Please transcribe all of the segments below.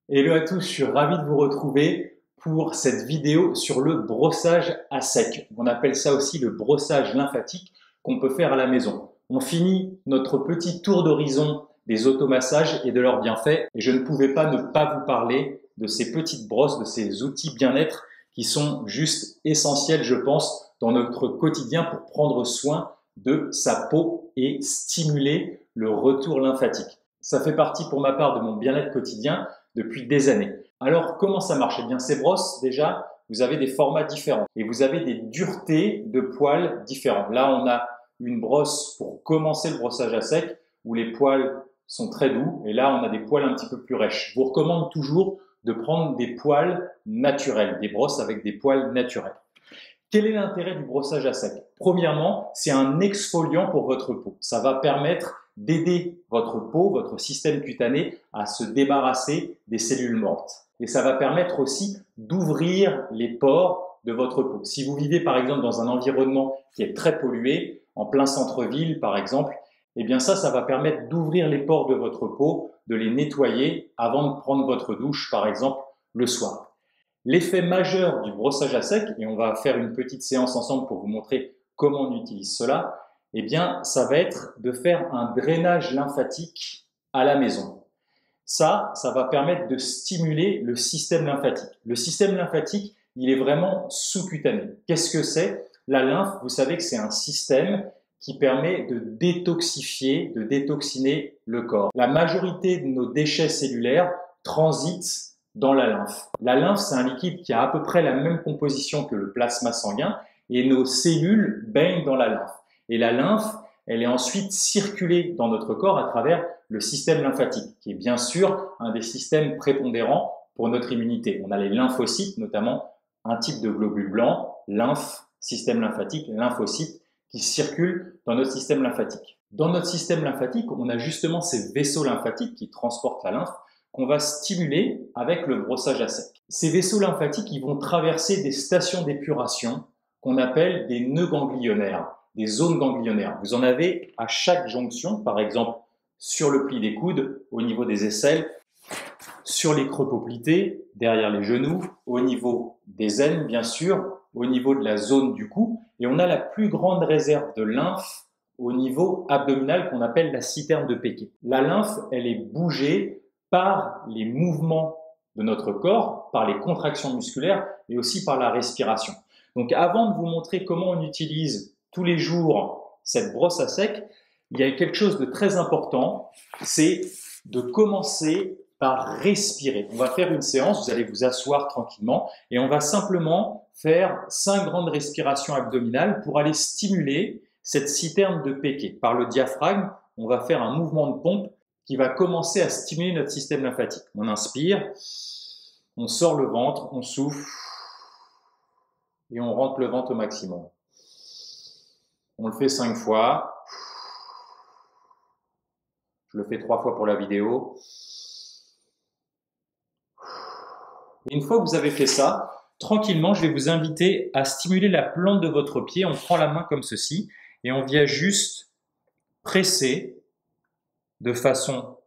Hello à tous, je suis ravi de vous retrouver pour cette vidéo sur le brossage à sec. On appelle ça aussi le brossage lymphatique qu'on peut faire à la maison. On finit notre petit tour d'horizon des automassages et de leurs bienfaits et je ne pouvais pas ne pas vous parler de ces petites brosses, de ces outils bien-être qui sont juste essentiels, je pense, dans notre quotidien pour prendre soin de sa peau et stimuler le retour lymphatique. Ça fait partie pour ma part de mon bien-être quotidien depuis des années. Alors, comment ça marche? Eh bien, ces brosses, déjà, vous avez des formats différents et vous avez des duretés de poils différents. Là, on a une brosse pour commencer le brossage à sec où les poils sont très doux et là, on a des poils un petit peu plus rêches. Je vous recommande toujours de prendre des poils naturels, des brosses avec des poils naturels. Quel est l'intérêt du brossage à sec? Premièrement, c'est un exfoliant pour votre peau. Ça va permettre d'aider votre peau, votre système cutané à se débarrasser des cellules mortes. Et ça va permettre aussi d'ouvrir les pores de votre peau. Si vous vivez par exemple dans un environnement qui est très pollué, en plein centre-ville par exemple, eh bien ça va permettre d'ouvrir les pores de votre peau, de les nettoyer avant de prendre votre douche par exemple le soir. L'effet majeur du brossage à sec, et on va faire une petite séance ensemble pour vous montrer comment on utilise cela, eh bien, ça va être de faire un drainage lymphatique à la maison. Ça va permettre de stimuler le système lymphatique. Le système lymphatique, il est vraiment sous-cutané. Qu'est-ce que c'est? La lymphe, vous savez que c'est un système qui permet de détoxifier, de détoxiner le corps. La majorité de nos déchets cellulaires transitent dans la lymphe. La lymphe, c'est un liquide qui a à peu près la même composition que le plasma sanguin et nos cellules baignent dans la lymphe. Et la lymphe, elle est ensuite circulée dans notre corps à travers le système lymphatique, qui est bien sûr un des systèmes prépondérants pour notre immunité. On a les lymphocytes, notamment un type de globule blanc, lymphe, système lymphatique, lymphocytes, qui circulent dans notre système lymphatique. Dans notre système lymphatique, on a justement ces vaisseaux lymphatiques qui transportent la lymphe, qu'on va stimuler avec le brossage à sec. Ces vaisseaux lymphatiques, ils vont traverser des stations d'épuration qu'on appelle des nœuds ganglionnaires, des zones ganglionnaires. Vous en avez à chaque jonction, par exemple sur le pli des coudes, au niveau des aisselles, sur les creux poplités, derrière les genoux, au niveau des aines, bien sûr, au niveau de la zone du cou. Et on a la plus grande réserve de lymphe au niveau abdominal qu'on appelle la citerne de Pékin. La lymphe, elle est bougée par les mouvements de notre corps, par les contractions musculaires et aussi par la respiration. Donc avant de vous montrer comment on utilise tous les jours cette brosse à sec, il y a quelque chose de très important, c'est de commencer par respirer. On va faire une séance, vous allez vous asseoir tranquillement et on va simplement faire 5 grandes respirations abdominales pour aller stimuler cette citerne de Pékin. Par le diaphragme, on va faire un mouvement de pompe qui va commencer à stimuler notre système lymphatique. On inspire, on sort le ventre, on souffle et on rentre le ventre au maximum. On le fait 5 fois. Je le fais 3 fois pour la vidéo. Et une fois que vous avez fait ça, tranquillement, je vais vous inviter à stimuler la plante de votre pied. On prend la main comme ceci et on vient juste presser de façon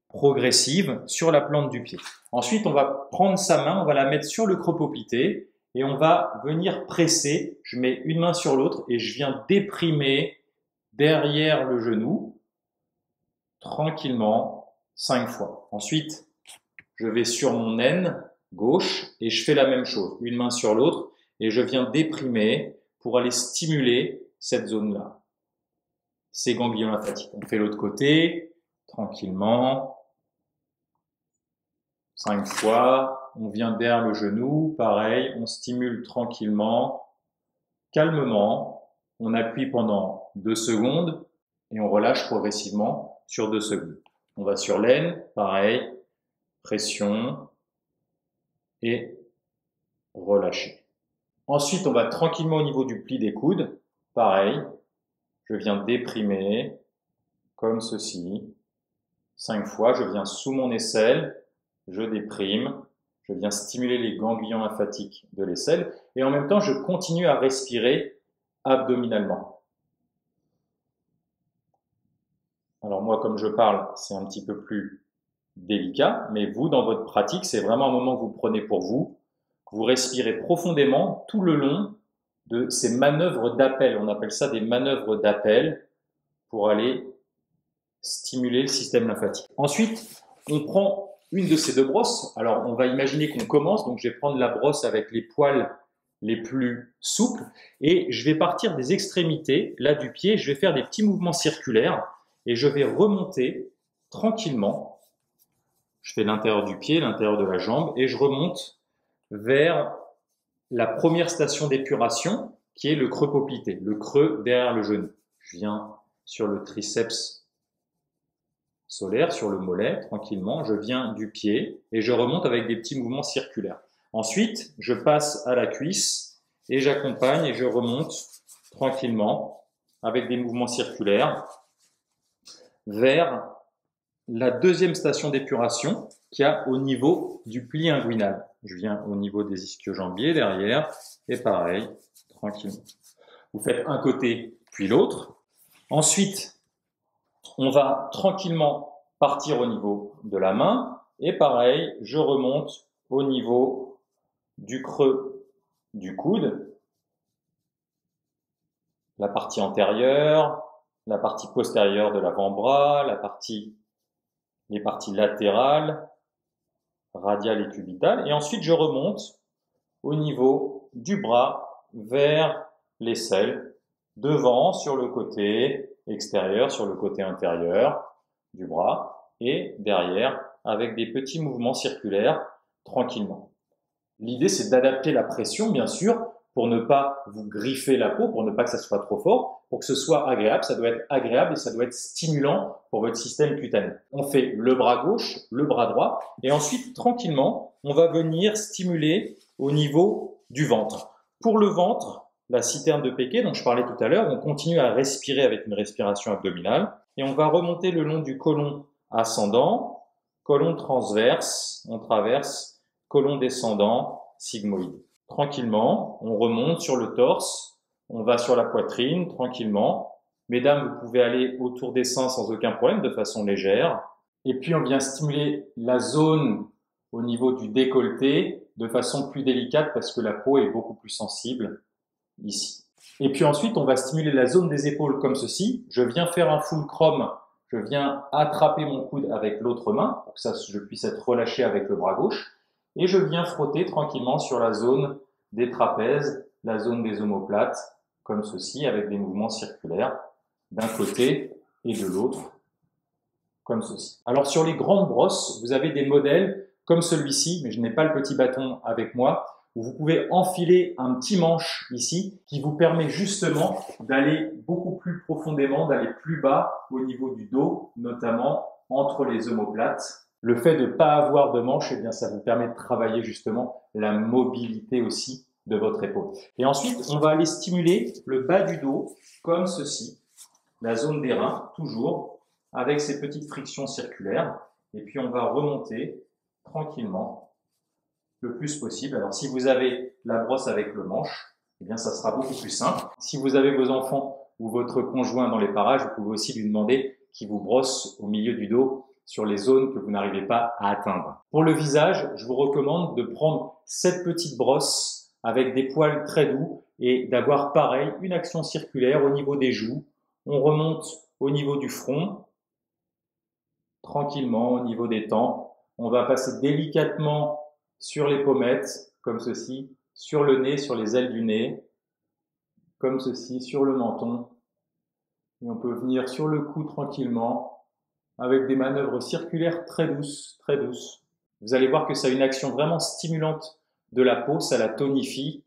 progressive sur la plante du pied. Ensuite, on va prendre sa main, on va la mettre sur le creux poplité et on va venir presser. Je mets une main sur l'autre et je viens déprimer derrière le genou tranquillement 5 fois. Ensuite, je vais sur mon aine gauche et je fais la même chose, une main sur l'autre et je viens déprimer pour aller stimuler cette zone-là, ces ganglions lymphatiques. On fait l'autre côté, tranquillement, 5 fois, on vient derrière le genou, pareil, on stimule tranquillement, calmement, on appuie pendant 2 secondes et on relâche progressivement sur 2 secondes. On va sur l'aine, pareil, pression et relâcher. Ensuite, on va tranquillement au niveau du pli des coudes, pareil, je viens déprimer comme ceci, 5 fois, je viens sous mon aisselle, je déprime, je viens stimuler les ganglions lymphatiques de l'aisselle et en même temps, je continue à respirer abdominalement. Alors moi, comme je parle, c'est un petit peu plus délicat, mais vous, dans votre pratique, c'est vraiment un moment que vous prenez pour vous. Vous respirez profondément tout le long de ces manœuvres d'appel. On appelle ça des manœuvres d'appel pour aller stimuler le système lymphatique. Ensuite, on prend une de ces deux brosses. Alors, on va imaginer qu'on commence. Donc, je vais prendre la brosse avec les poils les plus souples et je vais partir des extrémités, là du pied. Je vais faire des petits mouvements circulaires et je vais remonter tranquillement. Je fais l'intérieur du pied, l'intérieur de la jambe et je remonte vers la première station d'épuration qui est le creux poplité, le creux derrière le genou. Je viens sur le triceps solaire, sur le mollet, tranquillement. Je viens du pied et je remonte avec des petits mouvements circulaires. Ensuite, je passe à la cuisse et j'accompagne et je remonte tranquillement avec des mouvements circulaires vers la deuxième station d'épuration qu'il y a au niveau du pli inguinal. Je viens au niveau des ischio-jambiers derrière et pareil, tranquillement. Vous faites un côté puis l'autre. Ensuite, on va tranquillement partir au niveau de la main et pareil, je remonte au niveau du creux du coude, la partie antérieure, la partie postérieure de l'avant-bras, les parties latérales, radiales et cubitales. Et ensuite, je remonte au niveau du bras vers l'aisselle, devant sur le côté extérieur, sur le côté intérieur du bras et derrière avec des petits mouvements circulaires tranquillement. L'idée, c'est d'adapter la pression, bien sûr, pour ne pas vous griffer la peau, pour ne pas que ça soit trop fort, pour que ce soit agréable. Ça doit être agréable et ça doit être stimulant pour votre système cutané. On fait le bras gauche, le bras droit, et ensuite, tranquillement, on va venir stimuler au niveau du ventre. Pour le ventre, la citerne de Péquet dont je parlais tout à l'heure, on continue à respirer avec une respiration abdominale, et on va remonter le long du côlon ascendant, côlon transverse, on traverse, côlon descendant, sigmoïde. Tranquillement, on remonte sur le torse, on va sur la poitrine, tranquillement. Mesdames, vous pouvez aller autour des seins sans aucun problème, de façon légère. Et puis, on vient stimuler la zone au niveau du décolleté de façon plus délicate parce que la peau est beaucoup plus sensible ici. Et puis ensuite, on va stimuler la zone des épaules comme ceci. Je viens faire un fulcrum, je viens attraper mon coude avec l'autre main pour que je puisse être relâché avec le bras gauche. Et je viens frotter tranquillement sur la zone des trapèzes, la zone des omoplates, comme ceci, avec des mouvements circulaires d'un côté et de l'autre, comme ceci. Alors sur les grandes brosses, vous avez des modèles comme celui-ci, mais je n'ai pas le petit bâton avec moi, où vous pouvez enfiler un petit manche ici, qui vous permet justement d'aller beaucoup plus profondément, d'aller plus bas au niveau du dos, notamment entre les omoplates. Le fait de ne pas avoir de manche, eh bien, ça vous permet de travailler justement la mobilité aussi de votre épaule. Et ensuite, on va aller stimuler le bas du dos, comme ceci, la zone des reins, toujours, avec ces petites frictions circulaires. Et puis, on va remonter tranquillement le plus possible. Alors, si vous avez la brosse avec le manche, eh bien, ça sera beaucoup plus simple. Si vous avez vos enfants ou votre conjoint dans les parages, vous pouvez aussi lui demander qu'il vous brosse au milieu du dos sur les zones que vous n'arrivez pas à atteindre. Pour le visage, je vous recommande de prendre cette petite brosse avec des poils très doux et d'avoir pareil une action circulaire au niveau des joues. On remonte au niveau du front, tranquillement au niveau des tempes. On va passer délicatement sur les pommettes, comme ceci, sur le nez, sur les ailes du nez, comme ceci, sur le menton. Et on peut venir sur le cou tranquillement, avec des manœuvres circulaires très douces, très douces. Vous allez voir que ça a une action vraiment stimulante de la peau, ça la tonifie.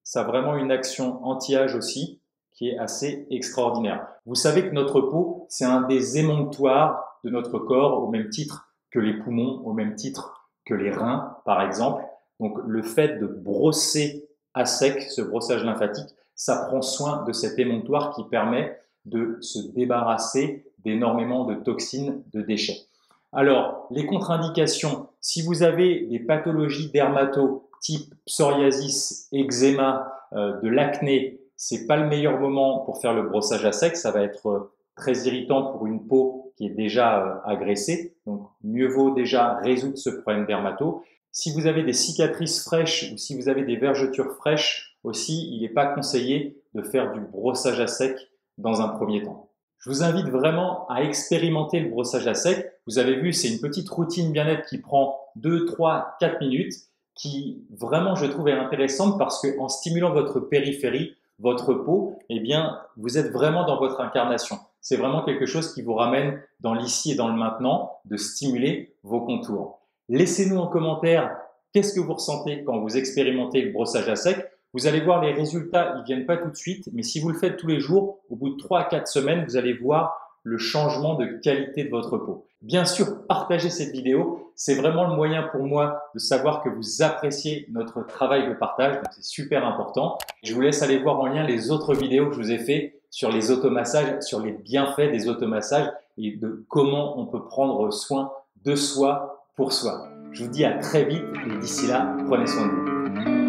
Ça a vraiment une action anti-âge aussi, qui est assez extraordinaire. Vous savez que notre peau, c'est un des émonctoires de notre corps, au même titre que les poumons, au même titre que les reins, par exemple. Donc, le fait de brosser à sec, ce brossage lymphatique, ça prend soin de cet émonctoire qui permet de se débarrasser d'énormément de toxines, de déchets. Alors, les contre-indications, si vous avez des pathologies dermato type psoriasis, eczéma, de l'acné, c'est pas le meilleur moment pour faire le brossage à sec, ça va être très irritant pour une peau qui est déjà agressée. Donc, mieux vaut déjà résoudre ce problème dermato. Si vous avez des cicatrices fraîches ou si vous avez des vergetures fraîches aussi, il n'est pas conseillé de faire du brossage à sec dans un premier temps. Je vous invite vraiment à expérimenter le brossage à sec. Vous avez vu, c'est une petite routine bien-être qui prend 2, 3, 4 minutes, qui vraiment, je trouve, est intéressante parce qu'en stimulant votre périphérie, votre peau, eh bien, vous êtes vraiment dans votre incarnation. C'est vraiment quelque chose qui vous ramène dans l'ici et dans le maintenant, de stimuler vos contours. Laissez-nous en commentaire qu'est-ce que vous ressentez quand vous expérimentez le brossage à sec. Vous allez voir les résultats, ils ne viennent pas tout de suite, mais si vous le faites tous les jours, au bout de 3 à 4 semaines, vous allez voir le changement de qualité de votre peau. Bien sûr, partagez cette vidéo, c'est vraiment le moyen pour moi de savoir que vous appréciez notre travail de partage, donc c'est super important. Je vous laisse aller voir en lien les autres vidéos que je vous ai fait sur les automassages, sur les bienfaits des automassages et de comment on peut prendre soin de soi pour soi. Je vous dis à très vite et d'ici là, prenez soin de vous.